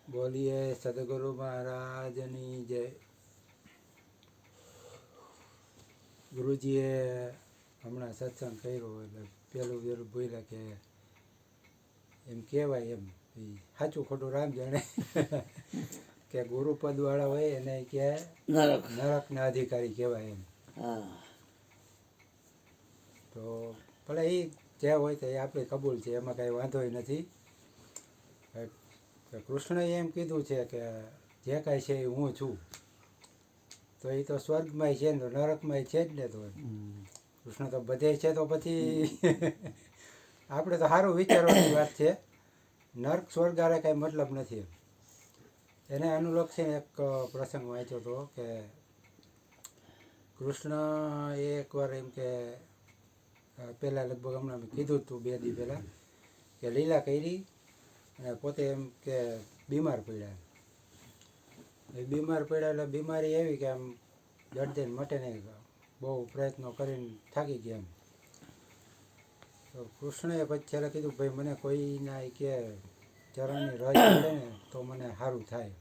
બોલીએ સદગુરુ મહારાજની જય. ગુરુજીએ હમણાં સત્સંગ કર્યો એટલે પેલું બોલ્યા કે એમ કહેવાય એમ સાચું ખોટું રામ જાણે કે ગુરુપદ વાળા હોય એને કે નરકના અધિકારી કહેવાય એમ. તો ભલે એ જે હોય તો એ આપણે કબૂલ છે, એમાં કાંઈ વાંધો નથી. કૃષ્ણએ એમ કીધું છે કે જે કાંઈ છે એ હું છું, તો એ તો સ્વર્ગમાંય છે ને તો નરકમાંય છે જ ને. તો કૃષ્ણ તો બધે છે, તો પછી આપણે તો સારું વિચારવાની વાત છે. નર્ક સ્વર્ગ આરે કાંઈ મતલબ નથી. એને અનુલક્ષીને એક પ્રસંગ વાંચ્યો હતો કે કૃષ્ણ એકવાર એમ કે પહેલાં લગભગ હમણાં મેં કીધું હતું 2 દી પહેલાં કે લીલા કરી અને પોતે એમ કે બીમાર પડ્યા. એ બીમાર પડ્યા એટલે બીમારી એવી કે આમ જડદેને મટે નહીં, બહુ પ્રયત્નો કરીને થાકી ગયા એમ. તો કૃષ્ણએ પછી છેલ્લે કીધું ભાઈ મને કોઈના કે ચરણની રજ મળે ને તો મને સારું થાય.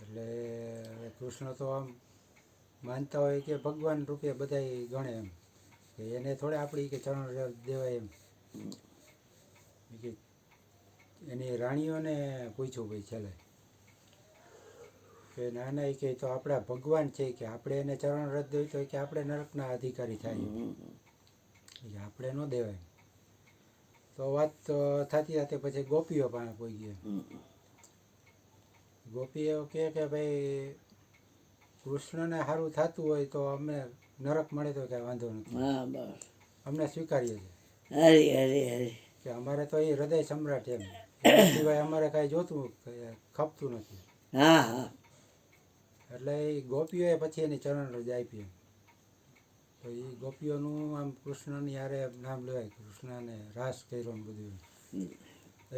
એટલે કૃષ્ણ તો આમ માનતા હોય કે ભગવાન રૂપે બધા ગણે એમ કે એને થોડે આપણી કે ચરણ રજ દેવાય એમ. એની રાણીઓને પૂછ્યું ભાઈ છેલ્લે કે નાના એ કહે તો આપણા ભગવાન છે કે આપણે એને ચરણ રજ દેવી તો કે આપણે નરકના અધિકારી થાય આપણે ન દેવાય. તો વાત થતી થતી પછી ગોપીઓ પાસે પહોંચી ગયા. ગોપીઓ કહે કે ભાઈ કૃષ્ણને સારું થતું હોય તો અમને નરક મળે તો કાંઈ વાંધો નથી, અમને સ્વીકારીએ છીએ કે અમારે તો એ હૃદય સમ્રાટ એમ, એના સિવાય અમારે કાંઈ જોતું ખપતું નથી. એટલે એ ગોપીઓએ પછી એની ચરણ રજ આપી. તો એ ગોપીઓનું આમ કૃષ્ણની યારે નામ લેવાય, કૃષ્ણને રાસ કર્યો ને બધું.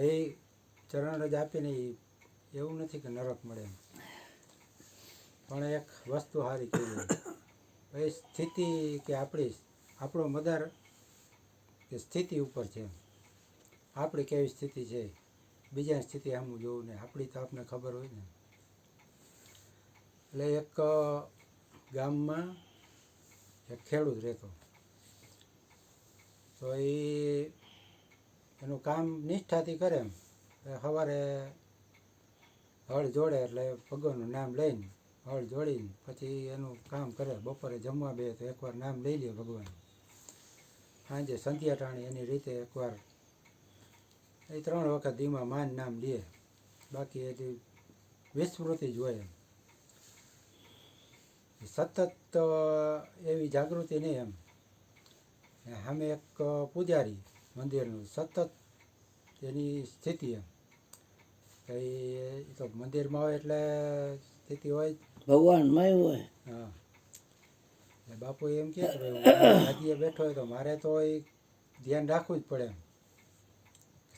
એ ચરણ રજ આપીને એવું નથી કે નરક મળે એમ, પણ એક વસ્તુ સારી કહી એ સ્થિતિ કે આપણો મદાર કે સ્થિતિ ઉપર છે. આપણી કેવી સ્થિતિ છે, બીજાની સ્થિતિ આમું જોવું નહીં, આપણી તો આપને ખબર હોય ને. એટલે એક ગામમાં એક ખેડૂત રહેતો. તો એનું કામ નિષ્ઠાથી કરે એમ. સવારે હળ જોડે એટલે ભગવાનનું નામ લઈને હળ જોડીને પછી એનું કામ કરે. બપોરે જમવા બે તો એકવાર નામ લઈ લે ભગવાન. સાંજે સંધ્યા ટાણી એની રીતે એકવાર એ 3 વખત ધીમા માન નામ લે, બાકી એથી વિસ્મૃતિ જ હોય એમ. સતત એવી જાગૃતિ નહીં એમ. સામે એક પૂજારી મંદિરનું સતત એની સ્થિતિ એમ એ તો મંદિરમાં હોય એટલે સ્થિતિ હોય ભગવાનમાં હોય. હા, એટલે બાપુ એમ કહે કે ભાઈ ગાદીએ બેઠો હોય તો મારે તો એ ધ્યાન રાખવું જ પડે એમ.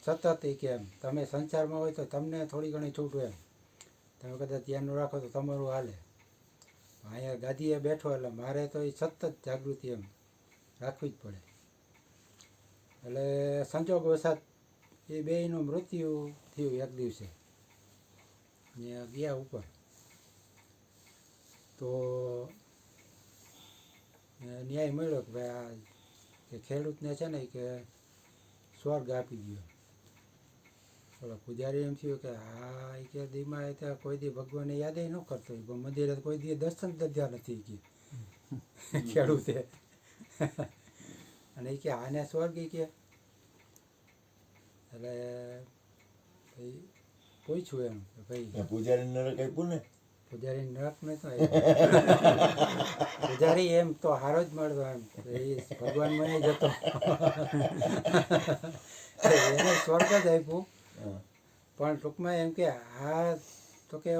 સતત એ કે એમ તમે સંસારમાં હોય તો તમને થોડી ઘણી છૂટ હોય એમ, તમે કદાચ ધ્યાન ન રાખો તો તમારું હાલે. અહીંયા ગાદીએ બેઠો એટલે મારે તો એ સતત જાગૃતિ એમ રાખવી જ પડે. એટલે સંજોગ વસાત એ બેયનું મૃત્યુ થયું એક દિવસે ને ગયા ઉપર. તો ન્યાય મળ્યો કે ભાઈ આ કે ખેડૂતને છે ને કે સ્વર્ગ આપી ગયો. બોલો પૂજારી એમ થયું કે હા એ કે દીમાં ત્યાં કોઈ દી ભગવાનને યાદ ન કરતો હોય, મંદિરે કોઈ દી દર્શન દધ્યા નથી કે ખેડૂતે. અને એ કે આને સ્વર્ગ એ કે એટલે ભાઈ પૂછ્યું એમ કે ભાઈ પૂજારી નરક આપ્યું ને, પૂજારી નરક ને તો પૂજારી એમ તો હારો જ મળતો એમ એ ભગવાન મને જતો એને સ્વર્ગ જ આપ્યું. પણ ટૂંકમાં એમ કે આ તો કે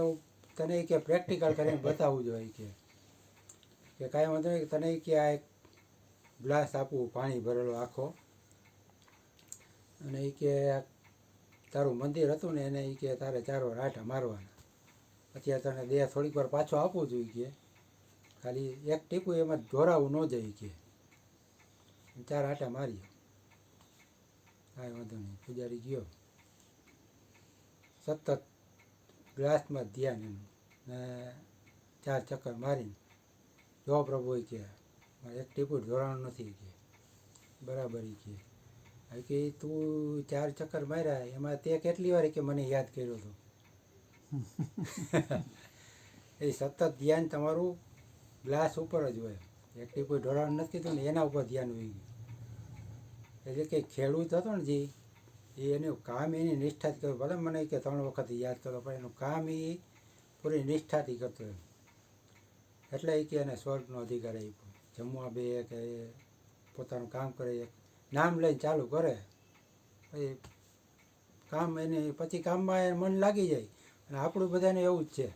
તને કે પ્રેક્ટિકલ કરીને બતાવવું જોઈએ કે કાંઈ વાંધો નહીં, તને કે આ એક ગ્લાસ આપવું પાણી ભરેલો આખો, અને એ કે તારું મંદિર હતું ને એને એ કે તારે 4 વાર આંટા મારવાના, પછી તને દેહ થોડીક વાર પાછો આપવું જોઈએ કે ખાલી એક ટીપું એમાં ઢોરાવું ન જાય કે 4 આંટા મારી. કાંઈ વાંધો નહીં. પૂજારી ગયો, સતત ગ્લાસમાં જ ધ્યાન એનું, ને 4 ચક્કર મારીને જો પ્રભુ એ કહે મારે એક ટીપું ધોરણ નથી કે બરાબર એ કહે. હવે કે તું 4 ચક્કર માર્યા એમાં તે કેટલી વાર કે મને યાદ કર્યો હતો. એ સતત ધ્યાન તમારું ગ્લાસ ઉપર જ હોય. એક ટીપું ધોરણ નથી કીધું ને એના ઉપર ધ્યાન હોય ગયું. એટલે કે ખેડૂત હતો ને જે એનું કામ એની નિષ્ઠાથી કર્યું. ભલે મને કે 3 વખત યાદ કરો પણ એનું કામ એ પૂરી નિષ્ઠાથી કરતો એમ. એટલે એ કે એને સ્વર્ગનો અધિકાર આપ્યો. જમવા બે કે પોતાનું કામ કરે, નામ લઈને ચાલુ કરે, પછી કામ એને પછી કામમાં મન લાગી જાય. અને આપણું બધાને એવું જ છે.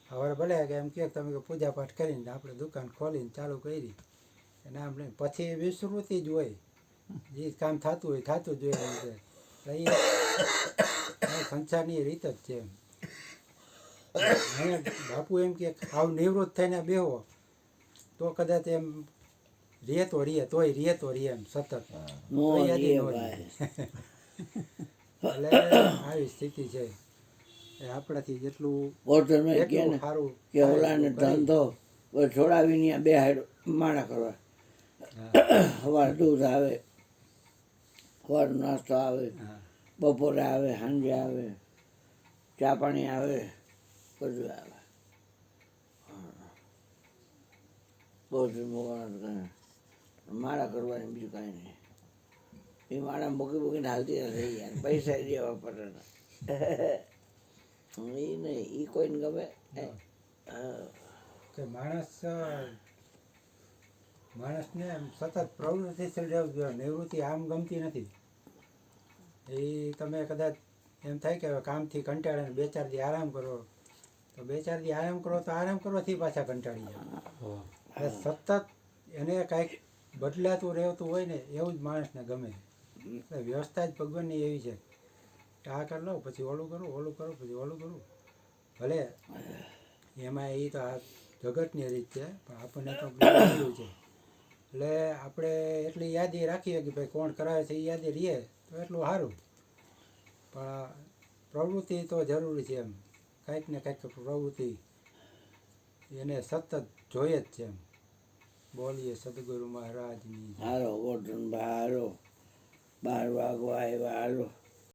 હવે ભલે કે એમ કે તમે પૂજા પાઠ કરીને આપણે દુકાન ખોલીને ચાલુ કરી નામ લઈને પછી વિસ્મૃતિ જ હોય. જે કામ થતું હોય થતું જ હોય. એ સંસારની રીત જ છે એમ. અહીંયા બાપુ એમ કે આવ નિવૃત્ત થઈને બેહો તો કદાચ એમ રીએ તો રીએ એમ સતત યાદી ન રહે. એટલે આવી સ્થિતિ છે. એ આપણાથી જેટલું સારું કે ઓલાને ધંધો છોડાવીને બે માણા કરવા. સવારે દૂધ આવે, સવારનો નાસ્તો આવે, બપોરે આવે, સાંજે આવે, ચા પાણી આવે, બધું આવે. માળા કરવાની બીજું કાંઈ નહીં. એ માળા મૂકી મૂકીને હાલતી નથી યાર, પૈસા દેવા પડે. એ નહીં, એ કોઈને ગમે કે માણસને સતત પ્રવૃત્તિશીલ રહેવું જોઈએ. નિવૃત્તિ આમ ગમતી નથી. એ તમે કદાચ એમ થાય કે કામથી કંટાળે 2-4 દી આરામ કરો, તો 2-4 દી આરામ કરો તો આરામ કરવાથી પાછા કંટાળી જાય. સતત એને કાંઈક બદલાતું રહેતું હોય ને એવું જ માણસને ગમે. એટલે વ્યવસ્થા જ ભગવાનની એવી છે કે આ કરી લો પછી ઓલું કરું, ઓલું કરું પછી ઓલું કરું. ભલે એમાં એ તો આ જગતની રીત છે પણ આપણને તો જ્ઞાન છે. એટલે આપણે એટલી યાદી રાખીએ કે ભાઈ કોણ કરાવે છે એ યાદી રહીએ તો એટલું સારું. પણ પ્રવૃત્તિ તો જરૂરી છે એમ. કાંઈક ને કાંઈક પ્રવૃત્તિ એને સતત જોઈએ જ છે એમ. બોલીએ સદગુરુ મહારાજની. હાલો ગોઠણભાઈ હાલો, 12 વાગવા આવ્યા હાલો.